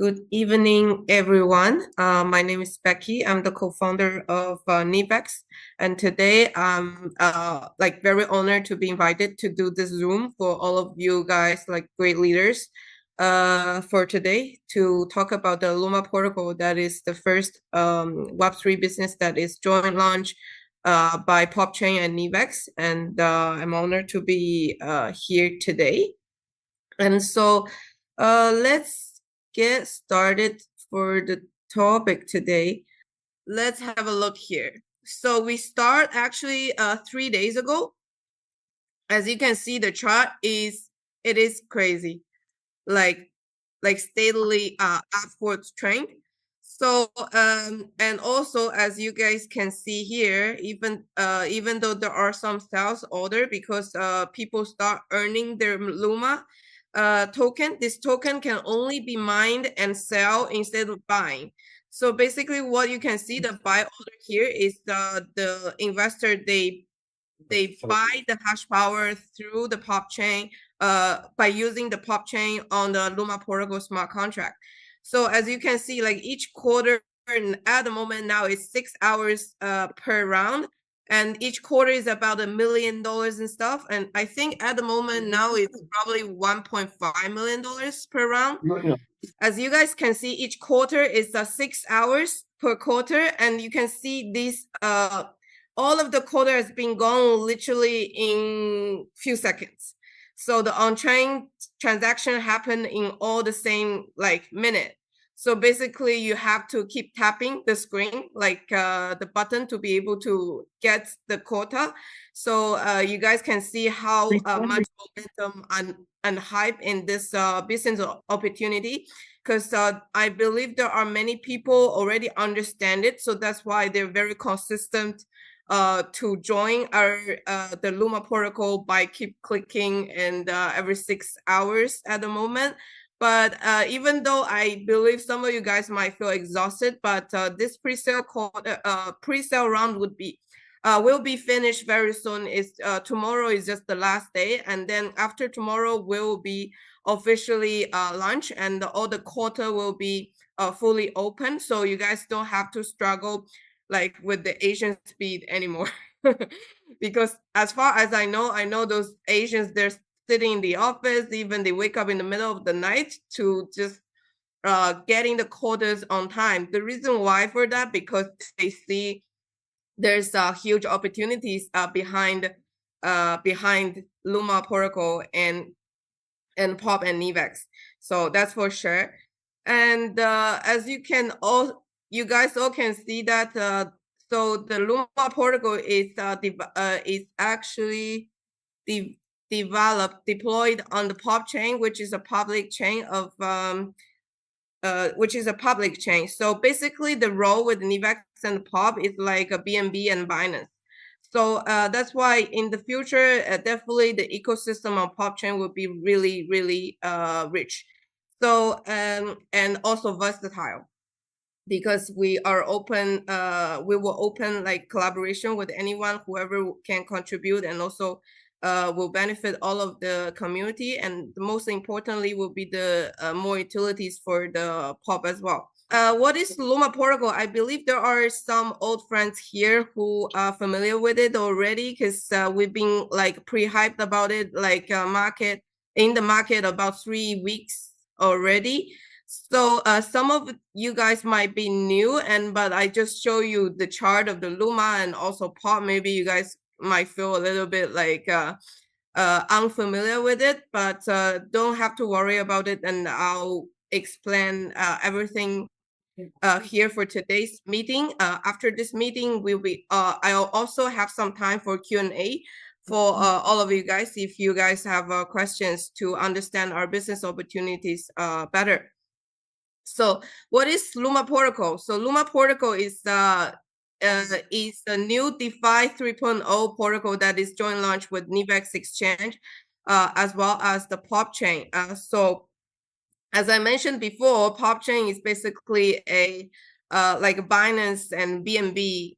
Good evening, everyone. My name is Becky. I'm the co-founder of Nivex, and today I'm very honored to be invited to do this Zoom for all of you guys, like great leaders, for today to talk about the Luma protocol. That is the first Web3 business that is joint launch by PopChain and Nivex, and I'm honored to be here today. And so, let's get started for the topic today. Let's have a look here. So we start actually 3 days ago. As you can see, the chart is crazy, like steadily upwards trend. So and also as you guys can see here, even though there are some sales order because people start earning their Luma token, this token can only be mined and sell instead of buying. So basically what you can see, the buy order here is the investor, they buy the hash power through the pop chain by using the pop chain on the Luma protocol smart contract. So as you can see, like each quarter at the moment now is 6 hours per round, and each quarter is about $1 million and stuff. And I think at the moment now it's probably $1.5 million per round. As you guys can see, each quarter is 6 hours per quarter, and you can see this all of the quarter has been gone literally in few seconds. So the on-chain transaction happened in all the same minute. So basically you have to keep tapping the screen, the button, to be able to get the quota. So you guys can see how much momentum and hype in this business opportunity, because I believe there are many people already understand it. So that's why they're very consistent to join our the Luma protocol by keep clicking and every 6 hours at the moment. But even though I believe some of you guys might feel exhausted, but this pre-sale round will be finished very soon. Tomorrow is just the last day, and then after tomorrow will be officially launched, and all the quarter will be fully open. So you guys don't have to struggle with the Asian speed anymore. Because as far as I know those Asians, they're sitting in the office, even they wake up in the middle of the night to just getting the quotas on time. The reason why for that, because they see there's huge opportunities behind Luma protocol and Pop and Nivex. So that's for sure. And as you guys all can see that so the Luma protocol is actually deployed on the Pop chain, which is a public chain of So basically the role with Nivex and Pop is like a BNB and Binance. So that's why in the future, definitely the ecosystem of Pop chain will be really, really rich. So and also versatile, because we are open. We will open collaboration with anyone, whoever can contribute, and also will benefit all of the community. And most importantly, will be the more utilities for the Pop as well. What is Luma protocol? I believe there are some old friends here who are familiar with it already, because we've been pre-hyped about it, in the market about 3 weeks already. So some of you guys might be new, but I just show you the chart of the Luma and also Pop. Maybe you guys might feel a little bit unfamiliar with it, but don't have to worry about it, and I'll explain everything here for today's meeting. After this meeting, I'll also have some time for Q&A for all of you guys, if you guys have questions to understand our business opportunities better. So what is Luma protocol? So Luma protocol is the new DeFi 3.0 protocol that is joint launch with Nivex exchange, as well as the Pop chain. So as I mentioned before, Pop chain is basically a Binance and BNB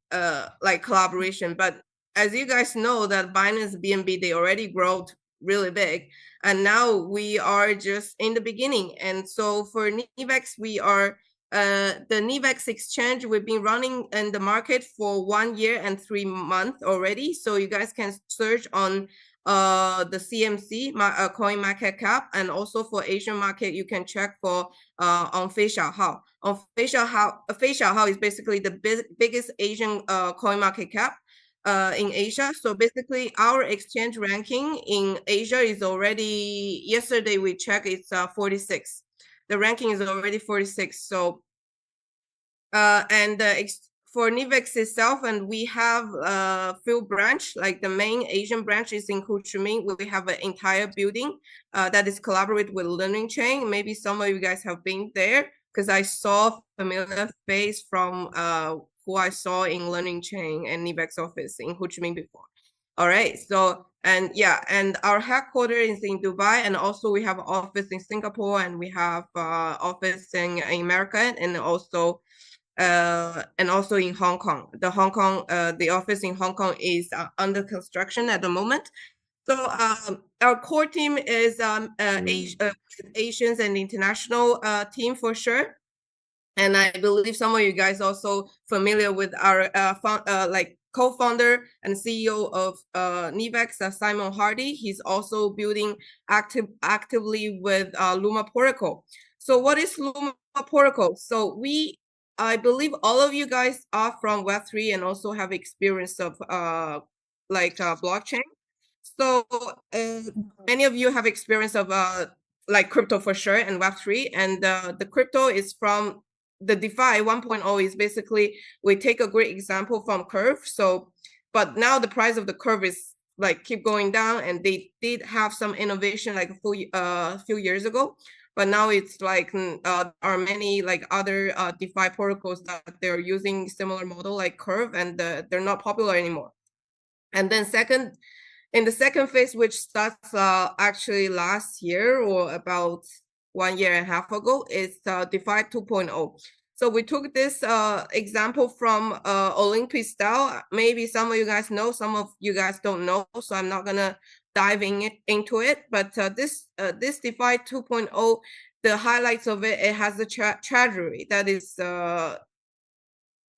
collaboration. But as you guys know, that Binance BNB, they already grow really big. and now we are just in the beginning. And so for Nivex, we are the Nivex exchange, we've been running in the market for 1 year and 3 months already. So you guys can search on the CMC coin market cap, and also for Asian market, you can check for on Fei Xiaohao. On Fei Xiaohao is basically the biggest Asian coin market cap in Asia. So basically, our exchange ranking in Asia is already, yesterday we checked, it's 46. The ranking is already 46. So and for Nivex itself, and we have a few branch, like the main Asian branch is in Ho Chi Minh. We have an entire building that is collaborate with Learning Chain. Maybe some of you guys have been there, because I saw familiar face from who I saw in Learning Chain and Nivex office in Ho Chi Minh before. All right, so and yeah, and our headquarters is in Dubai, and also we have office in Singapore, and we have office in America, and also in Hong Kong. The office in Hong Kong is under construction at the moment. So our core team is Asians and international team for sure. And I believe some of you guys also familiar with our like co-founder and CEO of Nivex, Simon Hardy. He's also building actively with Luma Protocol. So what is Luma Protocol? So I believe all of you guys are from Web3 and also have experience of blockchain. So many of you have experience of like crypto for sure, and Web3, and the crypto is from the DeFi 1.0 is basically, we take a great example from Curve. So, but now the price of the Curve is like keep going down, and they did have some innovation like a few years ago, but now it's like are many like other DeFi protocols that they're using similar model like Curve, and they're not popular anymore. And then in the second phase, which starts actually last year or about 1 year and a half ago, is DeFi 2.0. So we took this example from Olympic style. Maybe some of you guys know, some of you guys don't know. So I'm not gonna dive into it. But this DeFi 2.0, the highlights of it, it has a treasury that is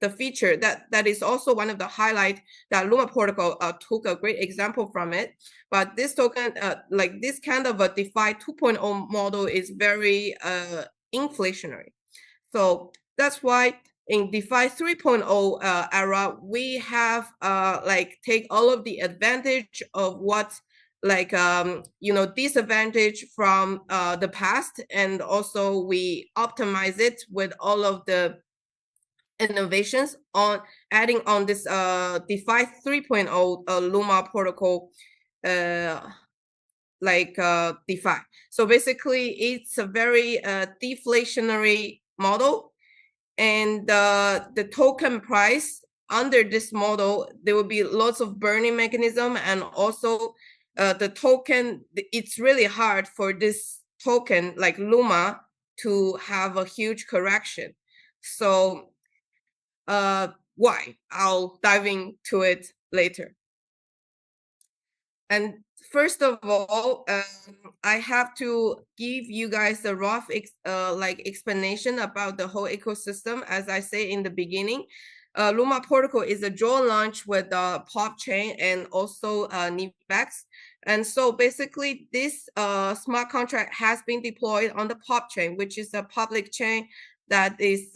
the feature that is also one of the highlight that Luma protocol took a great example from it. But this token, like this kind of a DeFi 2.0 model is very inflationary. So that's why in DeFi 3.0 era, we have like take all of the advantage of what like disadvantage from the past, and also we optimize it with all of the innovations on adding on this DeFi 3.0 Luma protocol DeFi. So basically, it's a very deflationary model, and the token price under this model, there will be lots of burning mechanism, and also the token, it's really hard for this token like Luma to have a huge correction. So why? I'll dive into it later. And first of all, I have to give you guys a rough explanation about the whole ecosystem. As I say in the beginning, Luma protocol is a joint launch with Pop Chain and also Nivex. And so basically, this smart contract has been deployed on the Pop Chain, which is a public chain that is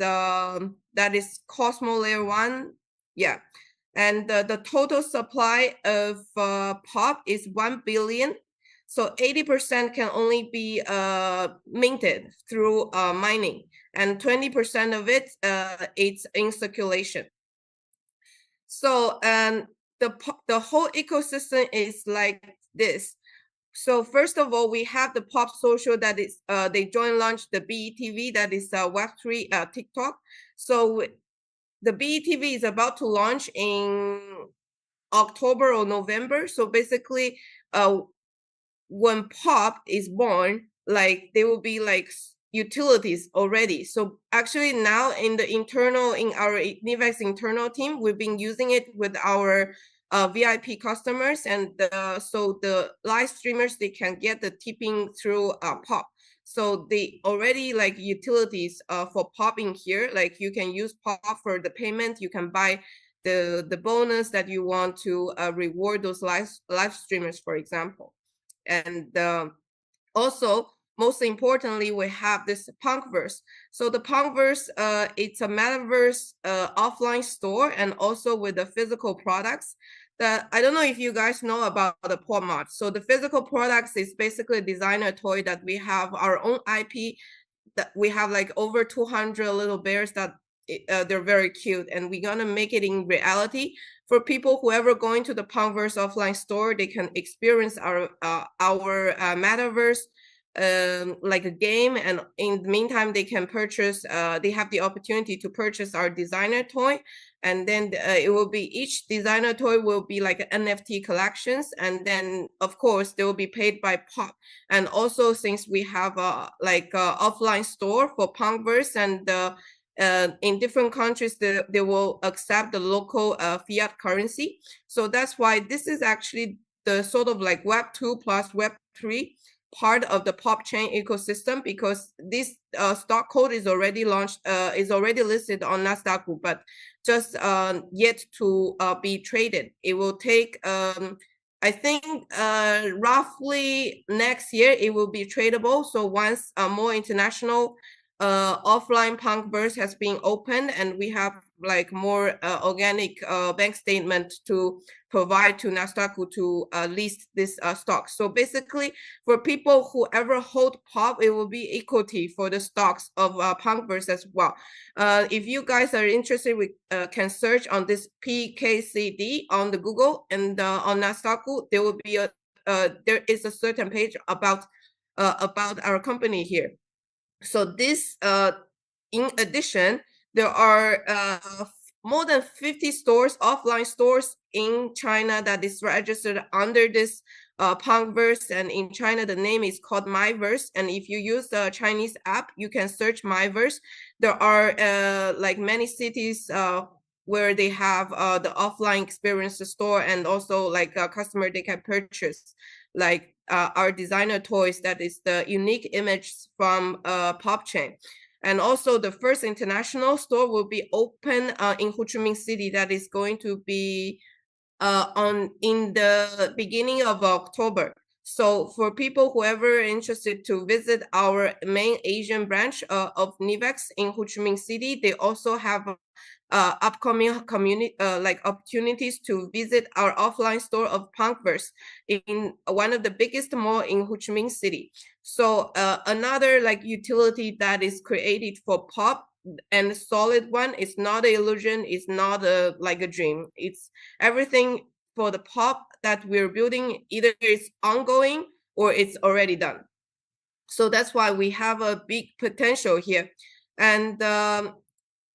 Cosmo Layer 1. Yeah. And the total supply of POP is 1 billion. So 80% can only be minted through mining, and 20% of it it's in circulation. So the whole ecosystem is like this. So first of all, we have the Pop Social that is they joint launched the BETV, that is Web3 TikTok. So the BETV is about to launch in October or November. So basically, when Pop is born, like there will be like utilities already. So actually now in our Nivex internal team, we've been using it with our VIP customers, and so the live streamers, they can get the tipping through Pop. So they already like utilities for Pop in here. Like you can use Pop for the payment. You can buy the bonus that you want to reward those live streamers, for example. And also, most importantly, we have this Punkverse. So the Punkverse, it's a metaverse offline store, and also with the physical products. That I don't know if you guys know about the Pop Mart. So the physical products is basically a designer toy that we have our own IP. That we have like over 200 little bears that they're very cute, and we're gonna make it in reality for people whoever going to the Punkverse offline store. They can experience our metaverse like a game, and in the meantime they can purchase they have the opportunity to purchase our designer toy, and then it will be each designer toy will be like NFT collections, and then of course they will be paid by Pop. And also, since we have like offline store for Punkverse, and in different countries they will accept the local fiat currency. So that's why this is actually the sort of like Web 2 plus Web 3 part of the Pop chain ecosystem, because this stock code is already launched, is already listed on Nasdaq, but just yet to be traded. It will take I think roughly next year it will be tradable. So once more international offline Punkverse has been opened, and we have like more organic bank statement to provide to Nasdaq to list this stock. So basically, for people who ever hold Pop, it will be equity for the stocks of Punkverse as well. If you guys are interested, we can search on this PKCD on the Google, and on Nasdaq there will be a there is a certain page about our company here. So this, in addition, there are more than 50 stores, offline stores in China that is registered under this Punkverse, and in China the name is called MyVerse. And if you use the Chinese app, you can search MyVerse. There are like many cities where they have the offline experience store, and also like a customer they can purchase like our designer toys that is the unique image from Pop chain. And also the first international store will be open in Ho Chi Minh City. That is going to be in the beginning of October. So for people whoever interested to visit our main Asian branch of Nivex in Ho Chi Minh City, they also have upcoming community like opportunities to visit our offline store of Punkverse in one of the biggest mall in Ho Chi Minh City. So another like utility that is created for Pop, and solid one, is not an illusion, it's not a like a dream. It's everything for the Pop that we're building, either it's ongoing or it's already done. So that's why we have a big potential here. And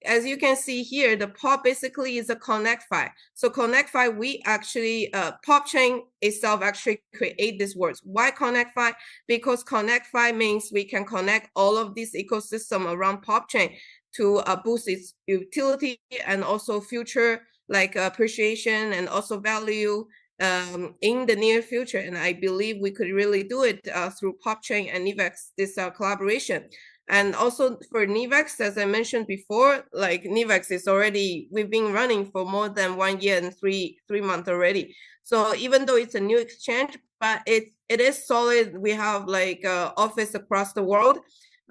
as you can see here, the Pop basically is a ConnectFi. So ConnectFi, we actually, Pop chain itself actually create these words. Why ConnectFi? Because ConnectFi means we can connect all of this ecosystem around Pop chain to boost its utility and also future like appreciation and also value in the near future. And I believe we could really do it through Pop chain and Nivex, this collaboration. And also for Nivex, as I mentioned before, like Nivex is already, we've been running for more than 1 year and three months already. So even though it's a new exchange, but it is solid. We have like office across the world,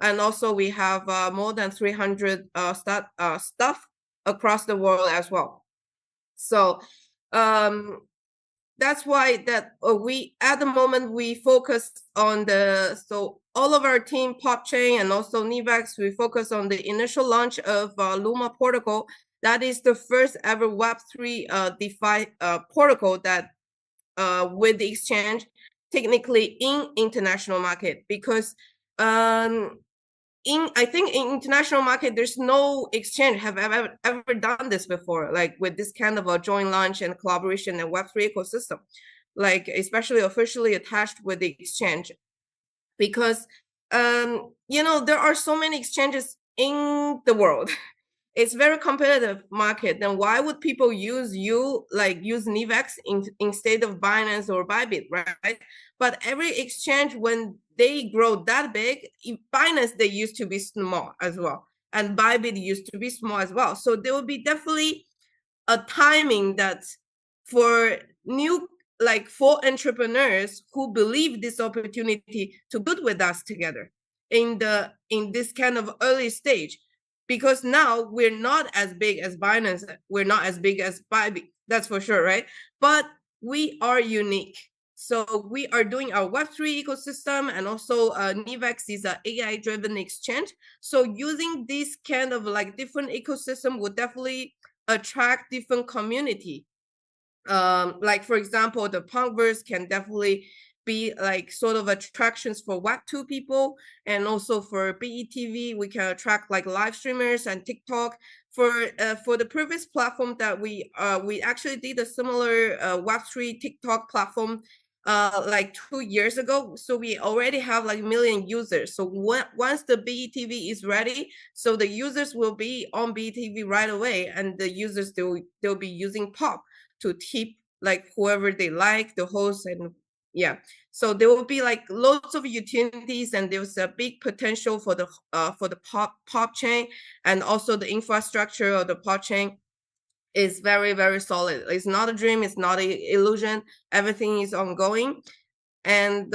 and also we have more than 300 staff across the world as well. So that's why that we at the moment we focus on the, so all of our team Pop chain and also Nivex, we focus on the initial launch of Luma protocol. That is the first ever Web3 DeFi protocol that with the exchange technically in international market, because I think in international market, there's no exchange have ever done this before, like with this kind of a joint launch and collaboration and Web3 ecosystem, like especially officially attached with the exchange. Because you know, there are so many exchanges in the world. it's very competitive market. Then why would people use Nivex instead of Binance or Bybit, right? But every exchange, when they grow that big, Binance, they used to be small as well, and Bybit used to be small as well. So there will be definitely a timing that for new, like for entrepreneurs who believe this opportunity to build with us together in this kind of early stage, because now we're not as big as Binance, we're not as big as Bybit, that's for sure, right? But we are unique. So we are doing our Web3 ecosystem, and also Nivex is an AI-driven exchange. So using this kind of like different ecosystem would definitely attract different community. Like for example, the Punkverse can definitely be like sort of attractions for Web2 people, and also for BETV, we can attract like live streamers and TikTok. For the previous platform that we actually did a similar Web3 TikTok platform like 2 years ago. So we already have like 1 million users. So once the BETV is ready, so the users will be on BETV right away, and the users they'll be using Pop to tip like whoever they like, the host, and yeah. So there will be like lots of utilities, and there's a big potential for the pop chain, and also the infrastructure of the pop chain is very, very solid. It's not a dream, it's not an illusion. Everything is ongoing. And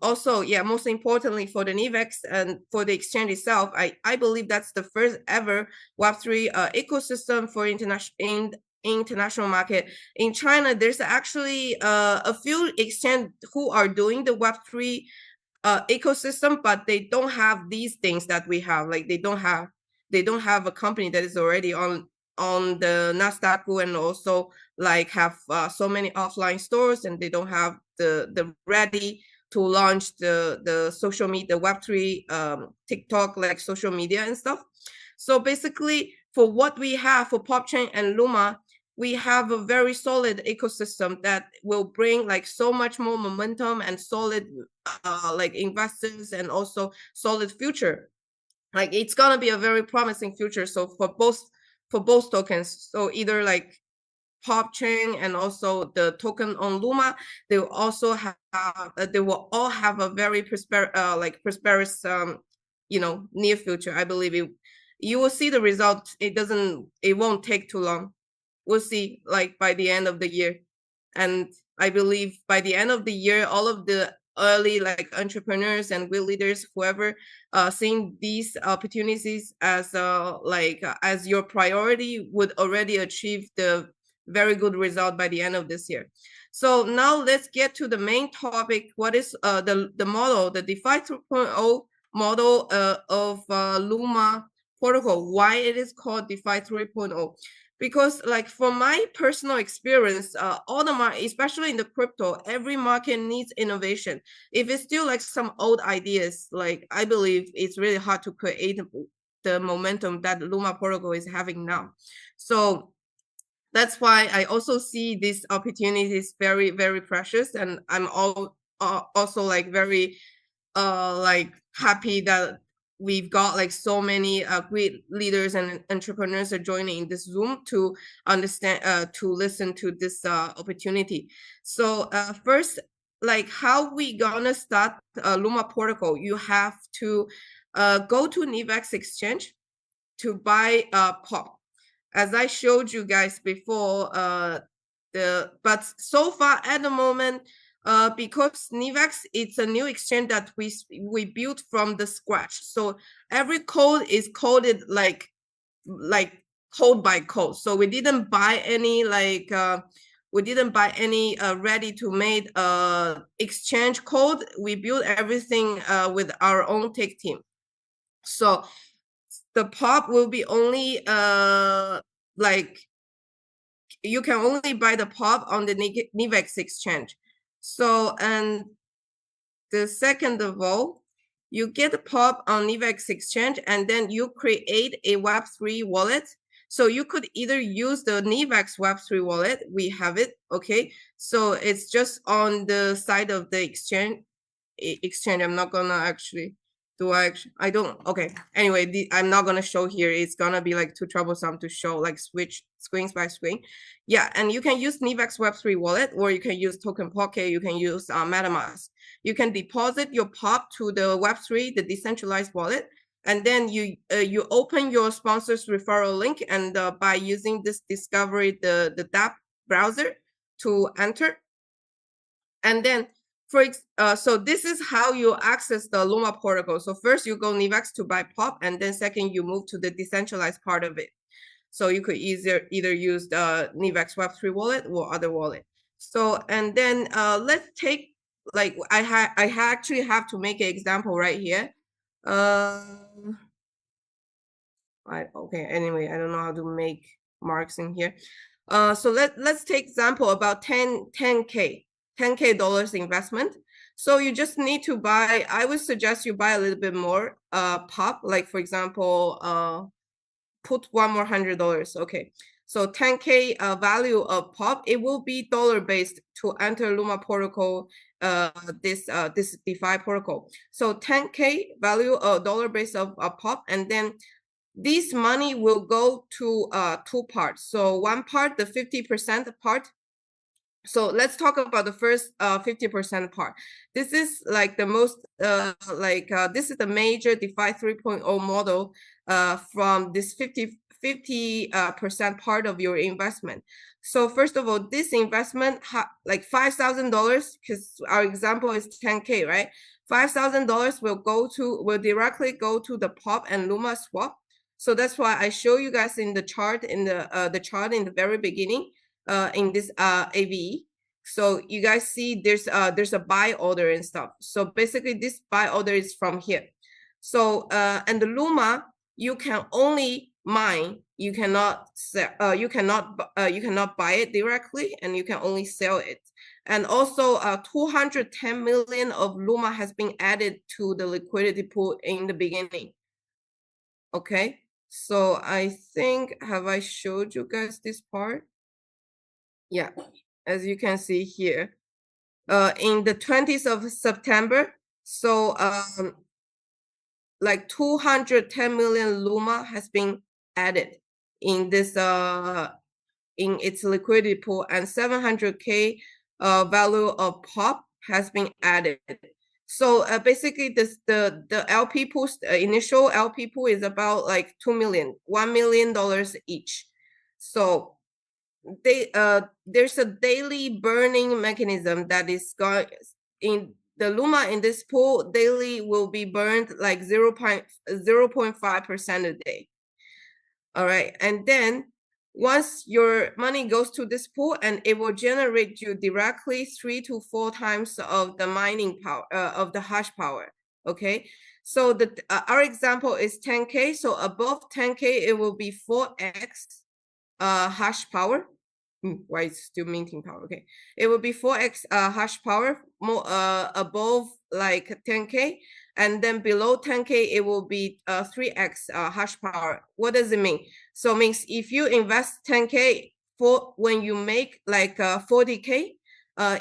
also, yeah, most importantly for the Nivex and for the exchange itself, I believe that's the first ever Web3 ecosystem for international market. In China, there's actually a few exchange who are doing the Web3 ecosystem, but they don't have these things that we have. Like they don't have a company that is already on the Nasdaq, and also like have so many offline stores, and they don't have the ready to launch the social media, Web3 TikTok, like social media and stuff. So basically, for what we have for PopChain and Luma, we have a very solid ecosystem that will bring like so much more momentum and solid like investors, and also solid future. Like it's gonna be a very promising future. So for both tokens, so either like Pop chain and also the token on Luma, they will also have they will all have a very prosperous near future. I believe you will see the result. It won't take too long. We'll see like by the end of the year. And I believe by the end of the year, all of the early like entrepreneurs and will leaders, whoever seeing these opportunities as as your priority, would already achieve the very good result by the end of this year. So now let's get to the main topic. What is the model, the DeFi 3.0 model of Luma protocol? Why it is called DeFi 3.0? Because like from my personal experience, all the market, especially in the crypto, every market needs innovation. If it's still like some old ideas, like I believe it's really hard to create the momentum that Luma protocol is having now. So that's why I also see these opportunities very, very precious, and I'm also like very like happy that we've got like so many great leaders and entrepreneurs are joining this Zoom to understand to listen to this opportunity. So first, like how we gonna start Luma protocol? You have to go to Nivex exchange to buy pop. As I showed you guys before, but so far at the moment, because Nivex, it's a new exchange that we built from the scratch. So every code is coded like code by code. So we didn't buy any ready to made exchange code. We built everything with our own tech team. So the pop will be only like you can only buy the pop on the Nivex exchange. So, and the second of all, you get the pop on Nivex exchange, and then you create a Web3 wallet. So you could either use the Nivex Web3 wallet. We have it. Okay. So it's just on the side of the exchange. I'm not gonna actually Do I actually, I don't, okay. Anyway, I'm not gonna show here. It's gonna be like too troublesome to show, like switch screens by screen. Yeah, and you can use Nivex Web3 wallet, or you can use Token Pocket, you can use MetaMask. You can deposit your POP to the Web3, the decentralized wallet, and then you open your sponsor's referral link, and by using this discovery, the dApp browser to enter. And then so this is how you access the Luma protocol. So first you go Nivex to buy POP, and then second you move to the decentralized part of it. So you could either use the Nivex Web3 wallet or other wallet. So, and then let's take, like, I actually have to make an example right here. Okay, anyway, I don't know how to make marks in here. So let's take example about 10K dollars investment. So you just need to buy, I would suggest you buy a little bit more POP, like for example, put one more $100. Okay, so 10K value of POP, it will be dollar based to enter Luma protocol, this DeFi protocol. So 10K value of dollar base of POP, and then this money will go to two parts. So one part, the 50% part. So let's talk about the first 50% part. This is like the most this is the major DeFi 3.0 model from this 50% part of your investment. So first of all, this investment like $5,000, because our example is 10K, right? $5,000 will directly go to the POP and Luma swap. So that's why I show you guys in the chart in the chart in the very beginning in this AVE. So you guys see there's a buy order and stuff. So basically this buy order is from here. So and the Luma, you can only mine, you cannot sell, you cannot buy it directly, and you can only sell it. And also 210 million of Luma has been added to the liquidity pool in the beginning. Okay, so I think, have I showed you guys this part? Yeah, as you can see here, in the 20th of September, so like 210 million Luma has been added in this in its liquidity pool, and 700K value of POP has been added. So basically the LP pool, initial LP pool is about like $1 million each. So there's a daily burning mechanism that is going in the Luma in this pool. Daily will be burned like 0.5% a day. All right, and then once your money goes to this pool, and it will generate you directly 3 to 4 times of the mining power of the hash power. Okay, so our example is 10K. So above 10K, it will be 4x hash power. Why it's still minting power? Okay, it will be 4x hash power more above like 10K, and then below 10K it will be 3x hash power. What does it mean? So it means if you invest 10K for when you make like 40K,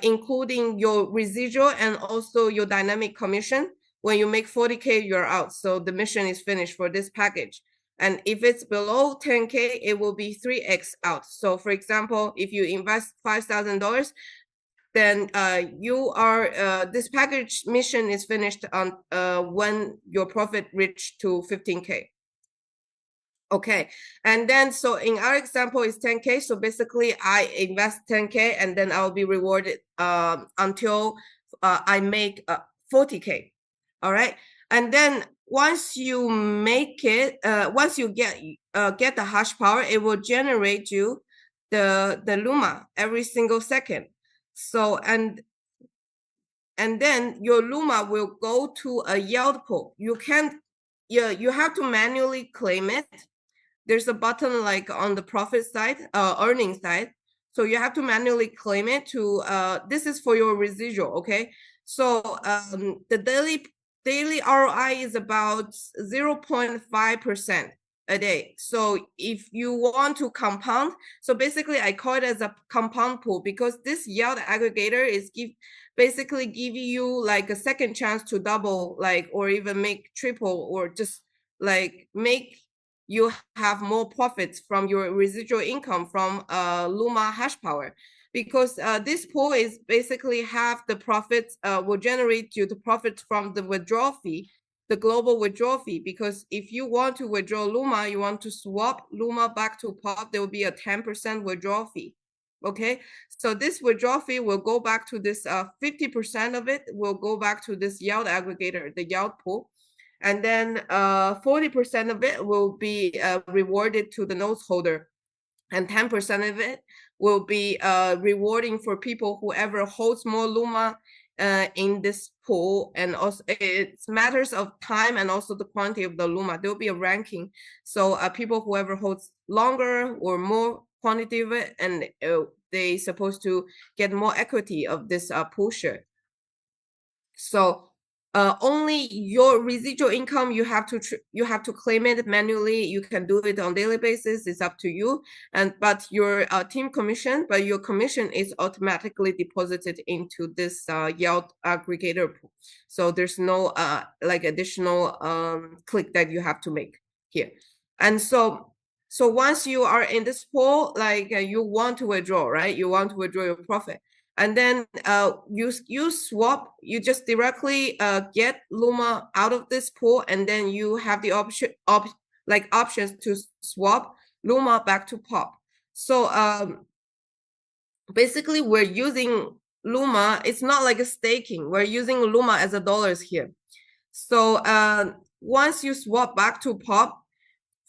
including your residual and also your dynamic commission, when you make 40K, you're out. So the mission is finished for this package. And if it's below 10K, it will be 3x out. So for example, if you invest $5,000, then you are this package mission is finished on when your profit reached to 15K. Okay, and then so in our example is 10K. So basically I invest 10K, and then I'll be rewarded until I make 40K. All right, and then once you make it, once you get the hash power, it will generate you the Luma every single second. So and then your Luma will go to a yield pool. You can't, you have to manually claim it. There's a button like on the profit side, earning side. So you have to manually claim it to, this is for your residual, okay? So the daily ROI is about 0.5%. a day. So if you want to compound, so basically I call it as a compound pool, because this yield aggregator is basically giving you like a second chance to double, like, or even make triple, or just like make you have more profits from your residual income from Luma hash power. Because this pool is basically half the profits will generate you the profits from the withdrawal fee, the global withdrawal fee. Because if you want to withdraw Luma, you want to swap Luma back to POP, there will be a 10% withdrawal fee. Okay, so this withdrawal fee will go back to this 50% of it will go back to this yield aggregator, the yield pool. And then 40% of it will be rewarded to the notes holder, and 10% of it will be rewarding for people whoever holds more Luma in this pool. And also it's matters of time and also the quantity of the Luma. There will be a ranking. So people whoever holds longer or more quantity of it, and they supposed to get more equity of this pool share. So only your residual income, you have to claim it manually. You can do it on daily basis. It's up to you. But your team commission, your commission is automatically deposited into this yield aggregator pool. So there's no like additional click that you have to make here. And so once you are in this pool, like you want to withdraw, right? You want to withdraw your profit. And then you swap, you just directly get Luma out of this pool, and then you have the options to swap Luma back to POP. So basically we're using Luma. It's not like a staking. We're using Luma as a dollars here. So once you swap back to POP,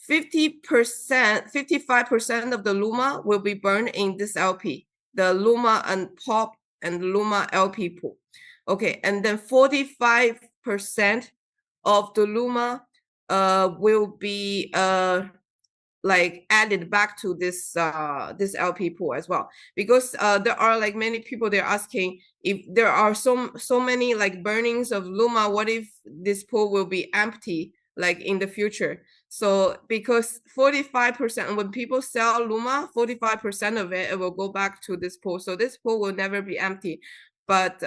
50%, 55% of the Luma will be burned in this LP, the Luma and POP and Luma LP pool. Okay, and then 45% of the Luma will be like added back to this this LP pool as well. Because there are like many people, they're asking if there are so many like burnings of Luma, what if this pool will be empty like in the future? So because 45%, when people sell Luma, 45% of it will go back to this pool. So this pool will never be empty, but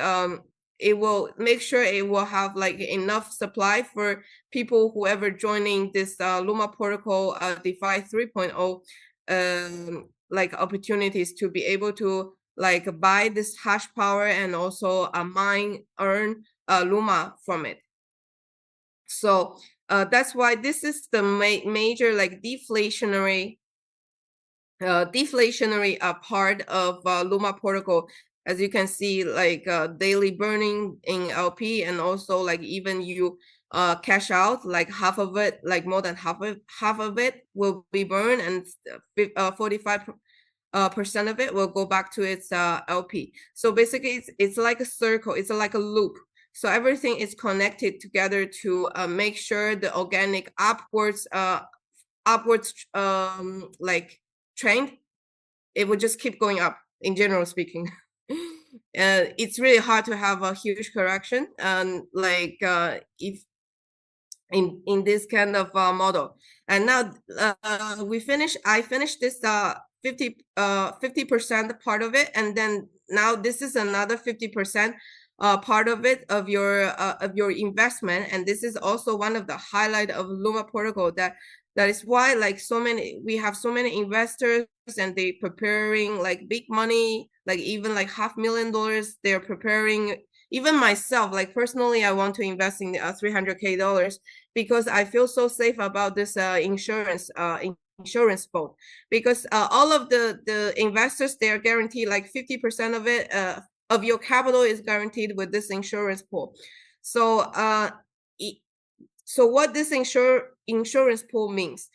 it will make sure it will have like enough supply for people whoever joining this Luma protocol DeFi 3.0 like opportunities to be able to like buy this hash power and also earn Luma from it. So that's why this is the major like deflationary part of Luma protocol. As you can see, like daily burning in LP, and also like even you cash out, like half of it, like more than half of it will be burned, and 45% of it will go back to its LP. So basically it's like a circle, it's like a loop. So everything is connected together to make sure the organic upwards like trend, it will just keep going up in general speaking. It's really hard to have a huge correction, and like if in this kind of model. And now I finished this 50% part of it, and then now this is another 50% part of it of your investment. And this is also one of the highlight of Luma protocol, that is why like we have so many investors, and they preparing like big money, like even like $500,000 they're preparing. Even myself, like personally, I want to invest in $300K because I feel so safe about this insurance boat. Because all of the investors, they are guaranteed like 50% of it of your capital is guaranteed with this insurance pool. So so what this insurance pool means,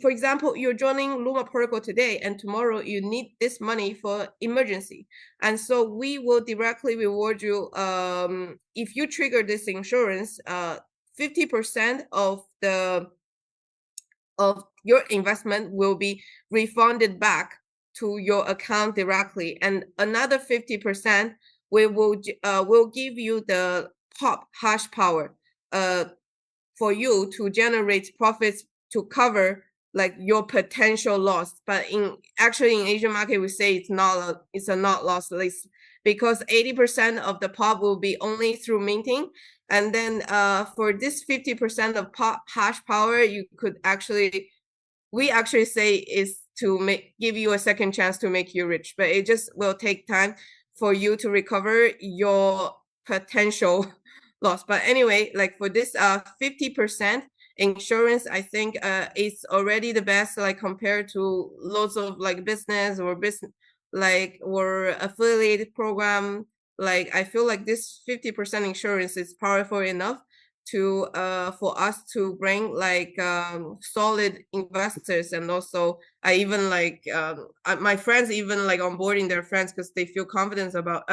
for example, you're joining Luma protocol today, and tomorrow you need this money for emergency, and so we will directly reward you if you trigger this insurance. 50% of your investment will be refunded back to your account directly, and another 50% we will give you the POP hash power for you to generate profits to cover like your potential loss. But actually in Asian market, we say it's a not loss list, because 80% of the pop will be only through minting. And then for this 50% of hash power, we actually say is to give you a second chance to make you rich, but it just will take time for you to recover your potential loss. But anyway, like for this 50% insurance, I think it's already the best, like compared to lots of like business or affiliated program. Like I feel like this 50% insurance is powerful enough to for us to bring like solid investors. And also I even like my friends even like onboarding their friends because they feel confident about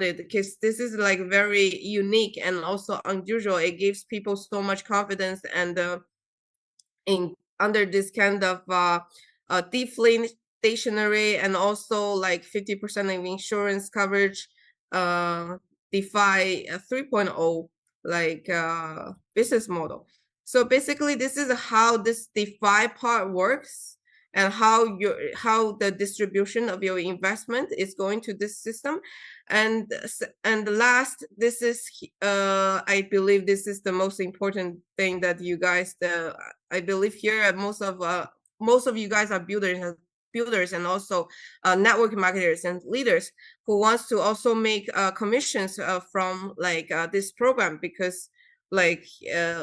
it, because this is like very unique and also unusual. It gives people so much confidence, and in under this kind of deflationary and also like 50% of insurance coverage DeFi 3.0 like business model. So basically this is how this DeFi part works, and how the distribution of your investment is going to this system. And last, this is I believe this is the most important thing that you guys I believe here most of you guys are builders and also network marketers and leaders who wants to also make commissions from like this program, because like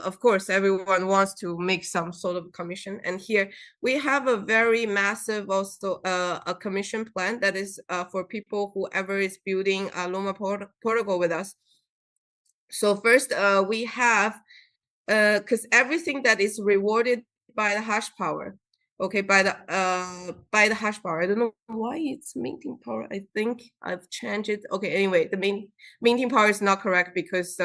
of course everyone wants to make some sort of commission. And here we have a very massive also a commission plan that is for people whoever is building a Luma protocol with us. So first we have because everything that is rewarded by the hash power, okay, by the hash power. I don't know why it's minting power. I think I've changed it. Okay, anyway, the minting power is not correct because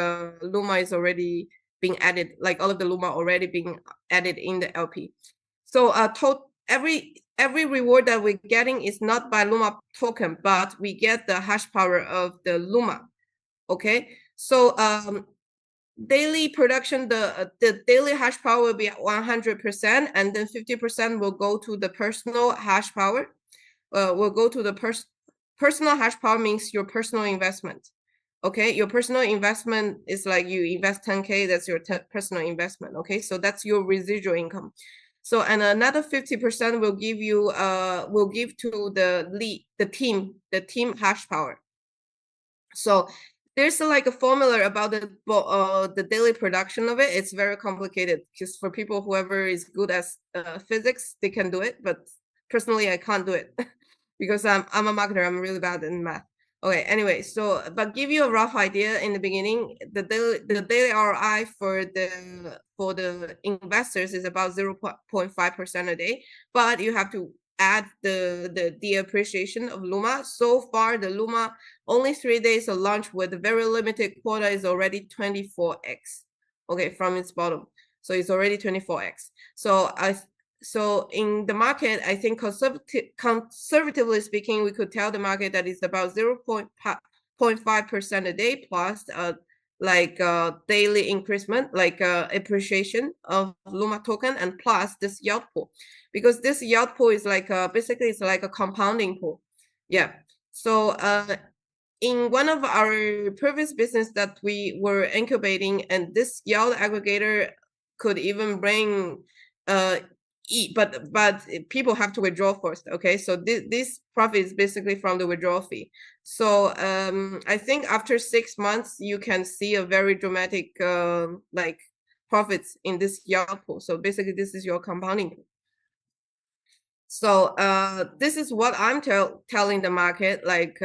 Luma is already being added, like all of the Luma already being added in the LP. So every reward that we're getting is not by Luma token, but we get the hash power of the Luma. Okay, so daily production, the daily hash power will be at 100%, and then 50% will go to the personal hash power. Will go to the personal hash power, means your personal investment. Okay, your personal investment is like you invest 10K, that's your personal investment. Okay, so that's your residual income. So and another 50% will give you will give to the team hash power. So there's like a formula about the daily production of it. It's very complicated because for people whoever is good at physics, they can do it. But personally, I can't do it because I'm a marketer. I'm really bad in math. Okay, anyway, so but give you a rough idea in the beginning, the daily ROI for the investors is about 0.5% a day, but you have to add the appreciation of Luma. So far, the Luma only 3 days of launch with a very limited quota is already 24x. Okay, from its bottom, so it's already 24x. So in the market, I think conservatively speaking, we could tell the market that it's about 0.5% a day plus like daily increment, like appreciation of Luma token, and plus this yield pool, because this yield pool is like basically it's like a compounding pool. Yeah. So in one of our previous business that we were incubating, and this yield aggregator could even bring but people have to withdraw first. Okay, so this profit is basically from the withdrawal fee. So I think after 6 months you can see a very dramatic like profits in this yield pool. So basically this is your compounding pool. So this is what I'm telling the market, like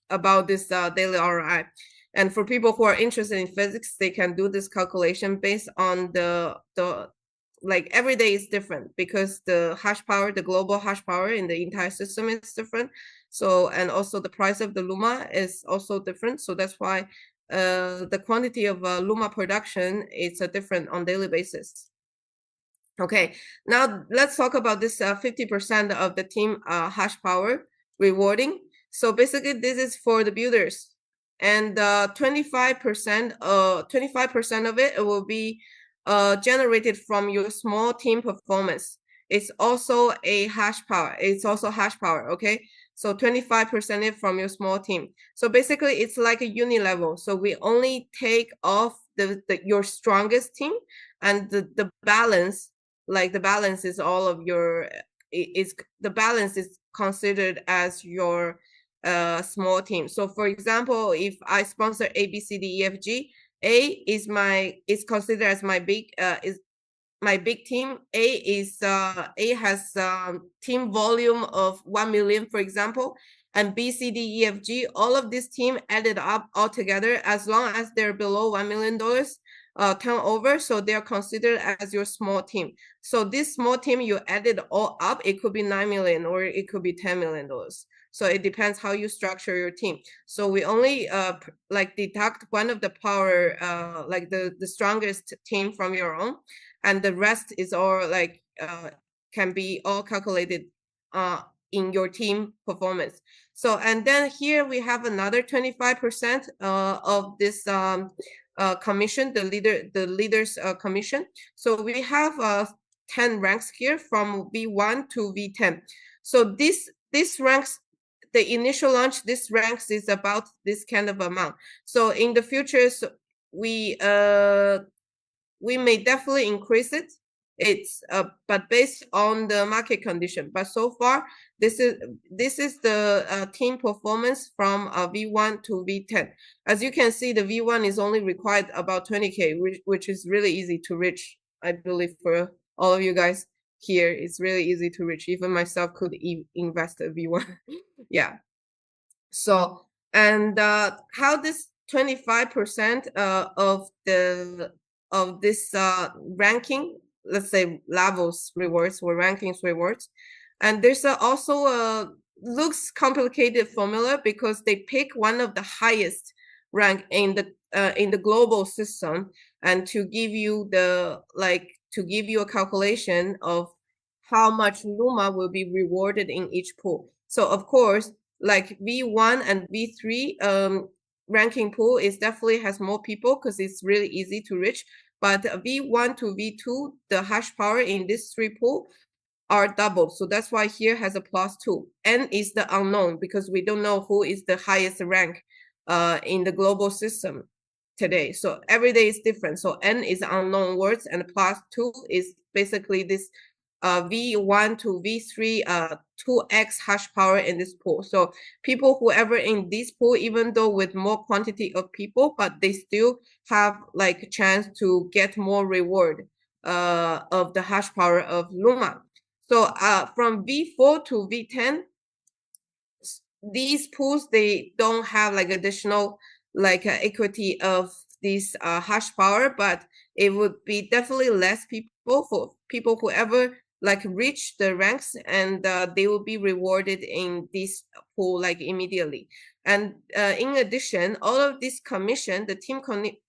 about this daily ROI. And for people who are interested in physics, they can do this calculation based on the like every day is different, because the hash power, the global hash power in the entire system is different. So, and also the price of the Luma is also different. So that's why the quantity of Luma production is different on daily basis. Okay, now let's talk about this 50% of the team hash power rewarding. So basically this is for the builders. and 25% of it will be generated from your small team performance. It's also a hash power. It's also hash power, okay? So 25% from your small team. So basically, it's like a uni level. So we only take off your strongest team, and the balance, like the balance is all of your, is the balance is considered as your small team. So for example, if I sponsor A, B, C, D, E, F, G, A is considered as my big is my big team. A has team volume of 1 million, for example, and B, C, D, E, F, G, all of this team added up all together, as long as they're below $1 million turnover, so they're considered as your small team. So this small team, you added all up, it could be 9 million or it could be $10 million. So it depends how you structure your team. So we only like deduct one of the power, like the strongest team from your own, and the rest is all like can be all calculated in your team performance. So, and then here we have another 25% of this commission, the leaders commission. So we have 10 ranks here from V1 to V10. So this ranks, the initial launch, this ranks is about this kind of amount. So in the future, so we may definitely increase it. It's but based on the market condition. But so far, this is the team performance from V1 to V10. As you can see, the V1 is only required about 20K, which is really easy to reach. I believe for all of you guys here, it's really easy to reach. Even myself could invest a V1. Yeah. So, and how this 25% of this ranking, let's say levels rewards or rankings rewards, and there's also a looks complicated formula, because they pick one of the highest rank in the global system, and to give you a calculation of how much Luma will be rewarded in each pool. So of course, like V1 and V3 ranking pool is definitely has more people because it's really easy to reach. But V1 to V2, the hash power in this three pool are doubled. So that's why here has a +2. N is the unknown, because we don't know who is the highest rank in the global system today. So every day is different. So N is unknown words, and +2 is basically this V1 to V3 2x hash power in this pool. So people whoever in this pool, even though with more quantity of people, but they still have like a chance to get more reward of the hash power of Luma. So from V4 to V10, these pools, they don't have like additional like equity of this hash power, but it would be definitely less people for people who ever like reach the ranks, and they will be rewarded in this pool like immediately. And in addition, all of this commission, the team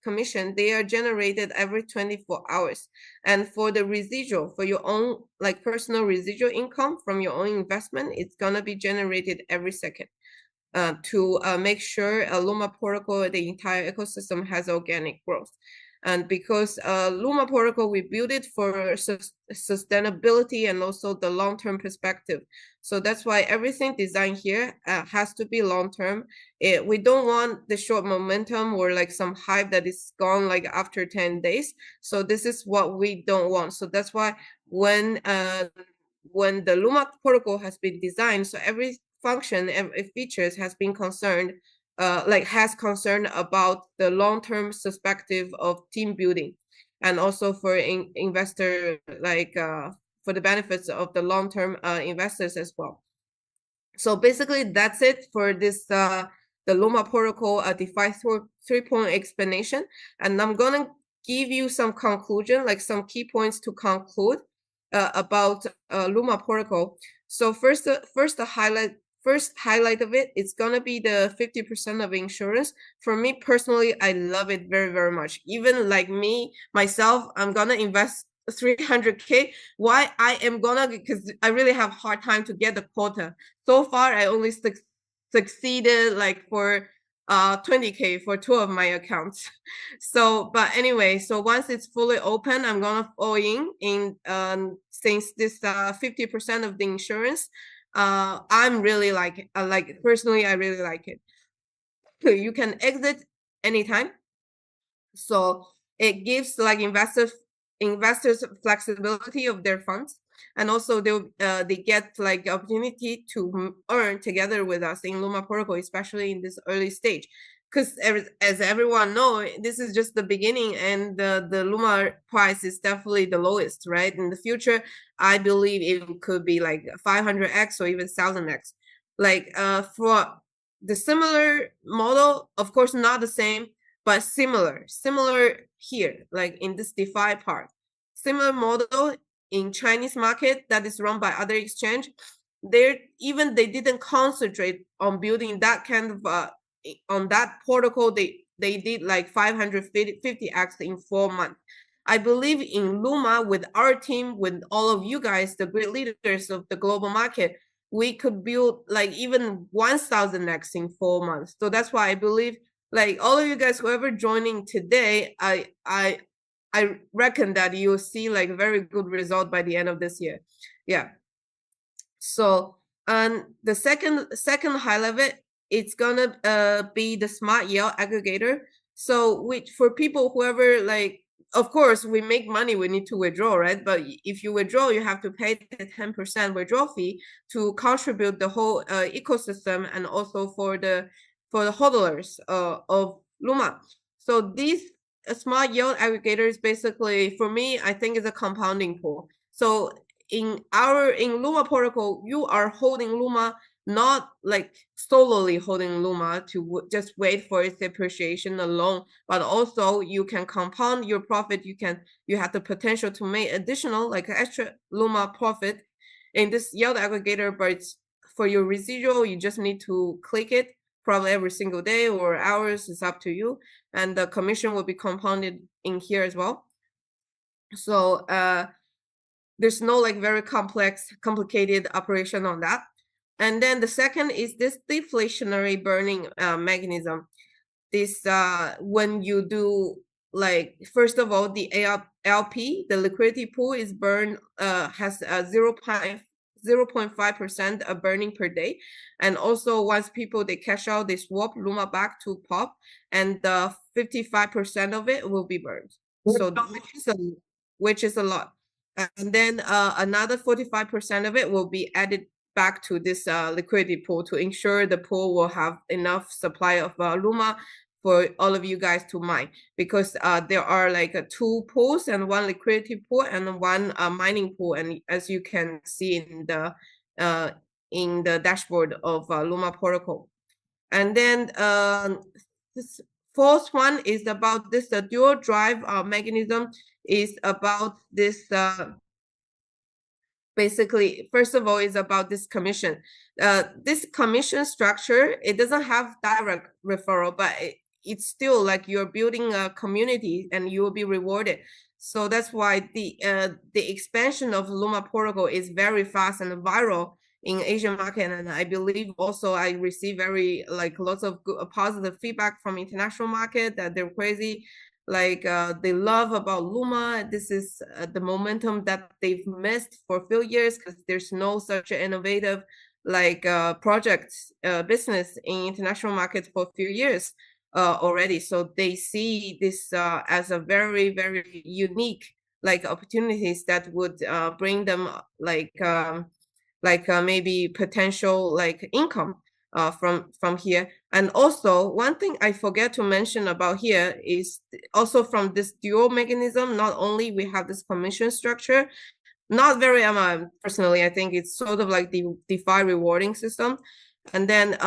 commission, they are generated every 24 hours. And for the residual, for your own like personal residual income from your own investment, it's gonna be generated every second. To make sure Luma protocol, the entire ecosystem has organic growth. And because Luma protocol, we build it for sustainability and also the long-term perspective. So that's why everything designed here has to be long-term. We don't want the short momentum or like some hype that is gone like after 10 days. So this is what we don't want. So that's why when the Luma protocol has been designed, so every function and features has been concerned has concern about the long-term perspective of team building, and also for investor for the benefits of the long-term investors as well. So basically that's it for this the Luma protocol DeFi 3.0 explanation, and I'm gonna give you some conclusion, like some key points to conclude about Luma protocol. So first highlight of it, it's gonna be the 50% of insurance. For me personally, I love it very, very much. Even like myself, I'm gonna invest 300K. Why I am gonna, because I really have hard time to get the quota. So far, I only succeeded like for 20K for 2 of my accounts. So, but anyway, so once it's fully open, I'm gonna fall in since this 50% of the insurance. I'm really like personally, I really like it. You can exit anytime. So it gives like investors flexibility of their funds, and also they get like opportunity to earn together with us in Luma protocol, especially in this early stage. Because as everyone know, this is just the beginning, and the Luma price is definitely the lowest, right? In the future, I believe it could be like 500x or even 1000x. Like for the similar model, of course, not the same, but similar here, like in this DeFi part. Similar model in Chinese market that is run by other exchange. They didn't concentrate on building that kind of on that protocol. They did like 550x in 4 months. I believe in Luma with our team, with all of you guys, the great leaders of the global market, we could build like even 1000x in 4 months. So that's why I believe like all of you guys, whoever joining today, I reckon that you'll see like a very good result by the end of this year. Yeah. So the second highlight of it's gonna be the smart yield aggregator. So which for people whoever like, of course we make money, we need to withdraw, right? But if you withdraw, you have to pay the 10% withdrawal fee to contribute the whole ecosystem, and also for the hodlers of Luma. So these smart yield aggregators basically, for me, I think is a compounding pool. So in Luma protocol, you are holding Luma, not like solely holding Luma to just wait for its appreciation alone, but also you can compound your profit. You have the potential to make additional like extra Luma profit in this yield aggregator, but it's for your residual, you just need to click it probably every single day or hours, it's up to you, and the commission will be compounded in here as well. So there's no like very complicated operation on that. And then the second is this deflationary burning mechanism. This when you do like, first of all, the LP, the liquidity pool is burned, has a 0.5% of burning per day. And also once people they cash out, they swap Luma back to pop, and the 55% of it will be burned. So which is a lot. And then another 45% of it will be added back to this liquidity pool to ensure the pool will have enough supply of Luma for all of you guys to mine, because there are like two pools, and one liquidity pool and one mining pool. And as you can see in the dashboard of Luma protocol. And then this fourth one is about this dual drive mechanism, is about this basically, first of all, is about this commission. This commission structure, it doesn't have direct referral, but it's still like you're building a community and you will be rewarded. So that's why the expansion of Luma protocol is very fast and viral in Asian market. And I believe also I receive very like lots of good, positive feedback from international market that they're crazy. Like they love about Luma. This is the momentum that they've missed for a few years, because there's no such innovative like projects business in international markets for a few years already. So they see this as a very, very unique like opportunities that would bring them like maybe potential like income from here. And also one thing I forget to mention about here is also from this dual mechanism, not only we have this commission structure, not very personally, I think it's sort of like the DeFi rewarding system. And then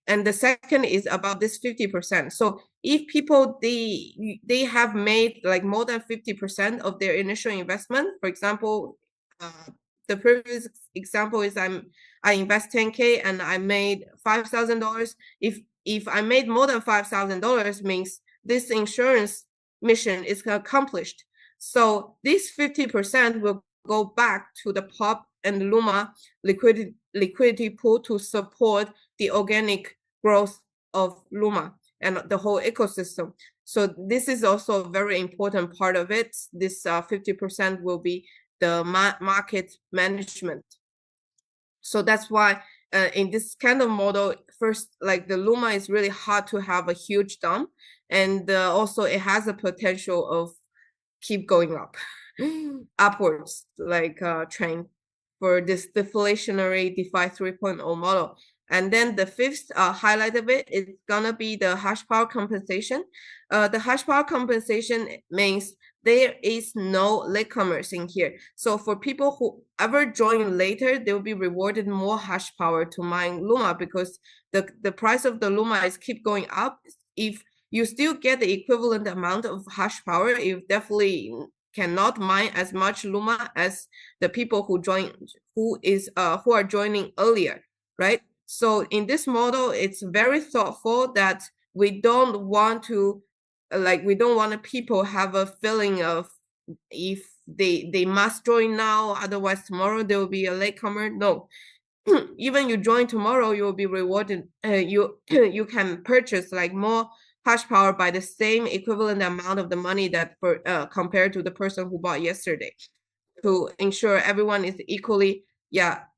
and the second is about this 50%. So if people they have made like more than 50% of their initial investment, for example, the previous example is I invest 10K and I made $5,000. If I made more than $5,000, means this insurance mission is accomplished. So this 50% will go back to the POP and Luma liquidity pool to support the organic growth of Luma and the whole ecosystem. So this is also a very important part of it. This 50% will be the market management. So that's why in this kind of model, first, like the Luma is really hard to have a huge dump, and also it has a potential of keep going up, upwards, like trend for this deflationary DeFi 3.0 model. And then the fifth highlight of it is gonna be the hash power compensation. The hash power compensation means there is no latecomers in here. So for people who ever join later, they will be rewarded more hash power to mine Luma, because the price of the Luma is keep going up. If you still get the equivalent amount of hash power, you definitely cannot mine as much Luma as the people who are joining earlier, right? So in this model, it's very thoughtful that we don't want to people have a feeling of if they must join now, otherwise tomorrow there will be a latecomer. No, even you join tomorrow, you will be rewarded. You can purchase like more hash power by the same equivalent amount of the money that compared to the person who bought yesterday, to ensure everyone is equally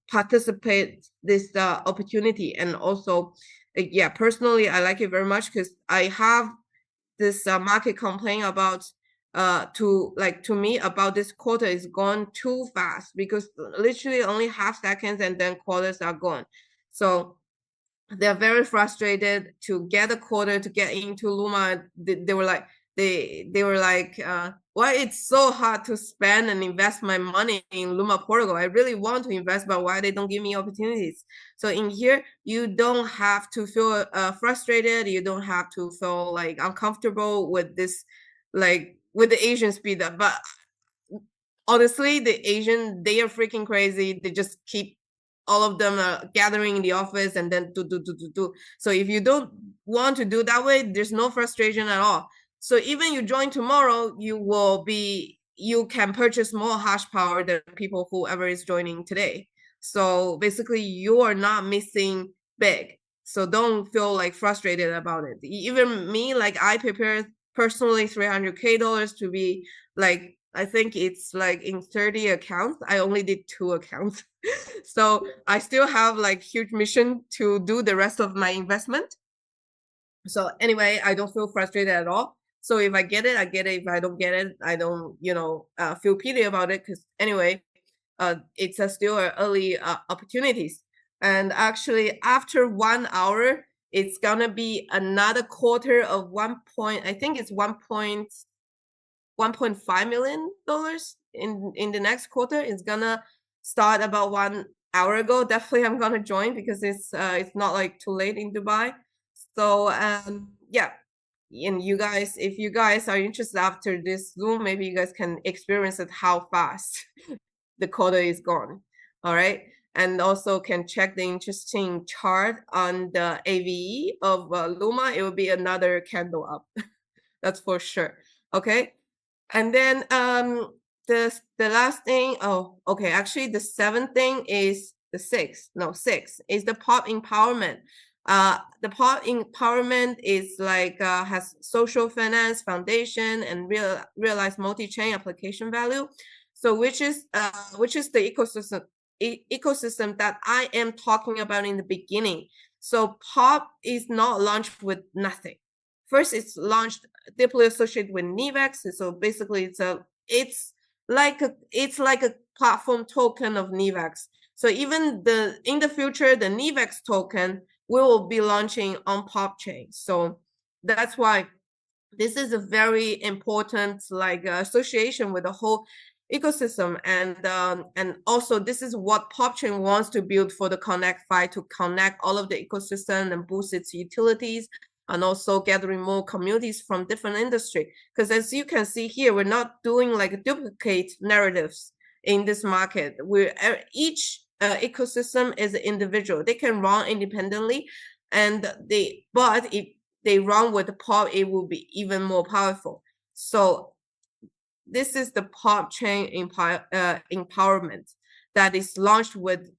participate this opportunity. And also personally I like it very much, because I have this market complaint about to me about this quarter is gone too fast, because literally only half seconds and then quarters are gone. So they're very frustrated to get a quarter to get into Luma. They were like, why it's so hard to spend and invest my money in Luma Portugal? I really want to invest, but why they don't give me opportunities? So in here, you don't have to feel frustrated. You don't have to feel like uncomfortable with this, like with the Asian speed up. But honestly, the Asian, they are freaking crazy. They just keep all of them gathering in the office and then do. So if you don't want to do that way, there's no frustration at all. So even you join tomorrow, you can purchase more hash power than people whoever is joining today. So basically you are not missing big. So don't feel like frustrated about it. Even me, like I prepared personally $300K to be like, I think it's like in 30 accounts. I only did 2 accounts. So I still have like huge mission to do the rest of my investment. So anyway, I don't feel frustrated at all. So if I get it, I get it. If I don't get it, I don't, feel pity about it, because anyway, it's still early opportunities. And actually after 1 hour, it's gonna be another quarter of I think it's $1.5 million in the next quarter. Is gonna start about 1 hour ago. Definitely I'm gonna join, because it's not like too late in Dubai. So and you guys, if you guys are interested after this Zoom, maybe you guys can experience it how fast the quarter is gone. All right. And also can check the interesting chart on the AVE of Luma. It will be another candle up. That's for sure. Okay. And then the last thing, actually the seventh thing is six is the pop empowerment. The pop empowerment is like has social finance foundation and realized multi-chain application value. So which is the ecosystem that I am talking about in the beginning. So pop is not launched with nothing. First, it's launched deeply associated with Nivex. So basically, it's like a platform token of Nivex. So even in the future, the Nivex token will be launching on Pop chain. So that's why this is a very important association with the whole ecosystem. And also this is what PopChain wants to build for the Connect Fi, to connect all of the ecosystem and boost its utilities, and also gathering more communities from different industry. Because as you can see here, we're not doing like duplicate narratives in this market. Each ecosystem is an individual. They can run independently, but if they run with the pop, it will be even more powerful. So this is the pop chain empowerment that is launched with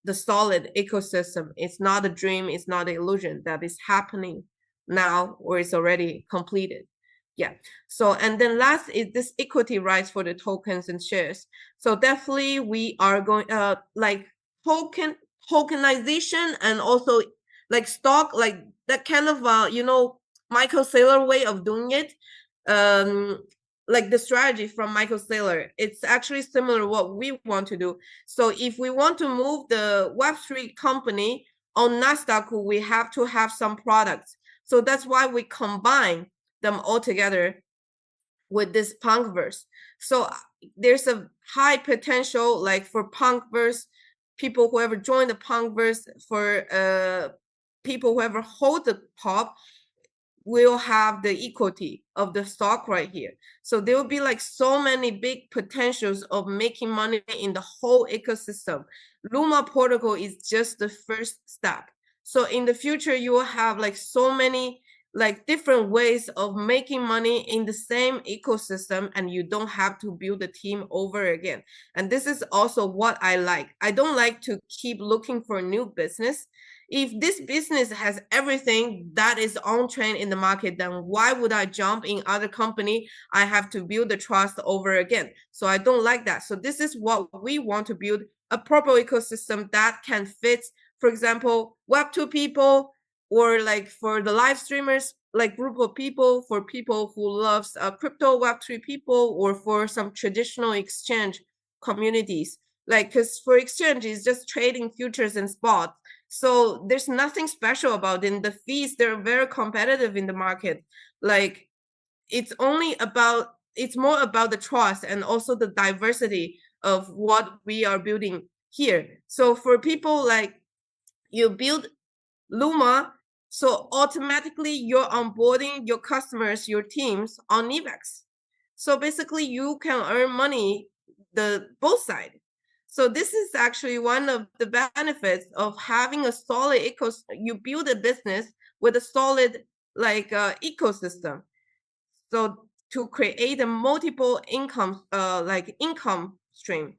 the solid ecosystem. It's not a dream, it's not an illusion, that is happening now or it's already completed. Yeah. So, and then last is this equity rights for the tokens and shares. So definitely we are going like tokenization, and also like stock, like that kind of Michael Saylor way of doing it. Like the strategy from Michael Saylor, it's actually similar to what we want to do. So if we want to move the Web3 company on Nasdaq, we have to have some products. So that's why we combine them all together with this Punkverse. So there's a high potential, like for Punkverse, people who ever join the Punkverse, for people who ever hold the pop, will have the equity of the stock right here. So there will be like so many big potentials of making money in the whole ecosystem. Luma protocol is just the first step. So in the future, you will have like so many like different ways of making money in the same ecosystem, and you don't have to build a team over again. And this is also what I like. I don't like to keep looking for new business. If this business has everything that is on trend in the market, then why would I jump in other company? I have to build the trust over again. So I don't like that. So this is what we want to build, a proper ecosystem that can fit, for example, Web2 people, or like for the live streamers, like group of people, for people who loves crypto Web3 people, or for some traditional exchange communities. Like, because for exchange, it's just trading futures and spot. So there's nothing special about it. The fees, they're very competitive in the market. Like, it's more about the trust and also the diversity of what we are building here. So for people, like, you build Luma, so automatically you're onboarding your customers, your teams on Nevex. So basically you can earn money both sides. So this is actually one of the benefits of having a solid you build a business with a solid ecosystem. So to create a multiple income income stream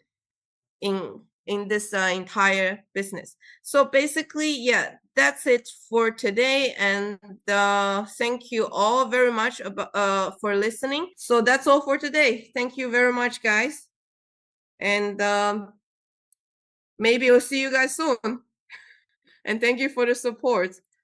in this entire business. So basically, yeah, that's it for today. And thank you all very much for listening. So that's all for today. Thank you very much, guys. And maybe we'll see you guys soon. And thank you for the support.